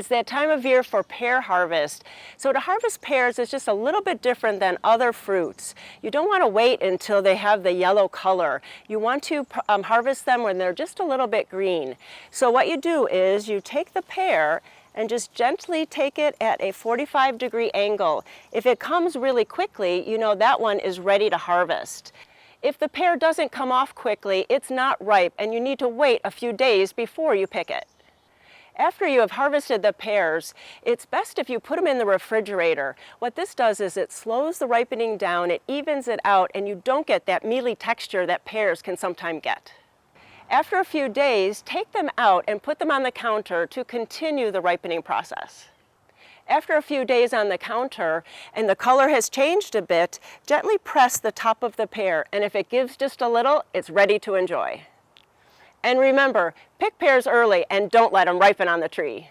It's that time of year for pear harvest. So to harvest pears is just a little bit different than other fruits. You don't want to wait until they have the yellow color. You want to harvest them when they're just a little bit green. So what you do is you take the pear and just gently take it at a 45-degree angle. If it comes really quickly, you know that one is ready to harvest. If the pear doesn't come off quickly, it's not ripe and you need to wait a few days before you pick it. After you have harvested the pears, it's best if you put them in the refrigerator. What this does is it slows the ripening down, it evens it out, and you don't get that mealy texture that pears can sometimes get. After a few days, take them out and put them on the counter to continue the ripening process. After a few days on the counter and the color has changed a bit, gently press the top of the pear, and if it gives just a little, it's ready to enjoy. And remember, pick pears early and don't let them ripen on the tree.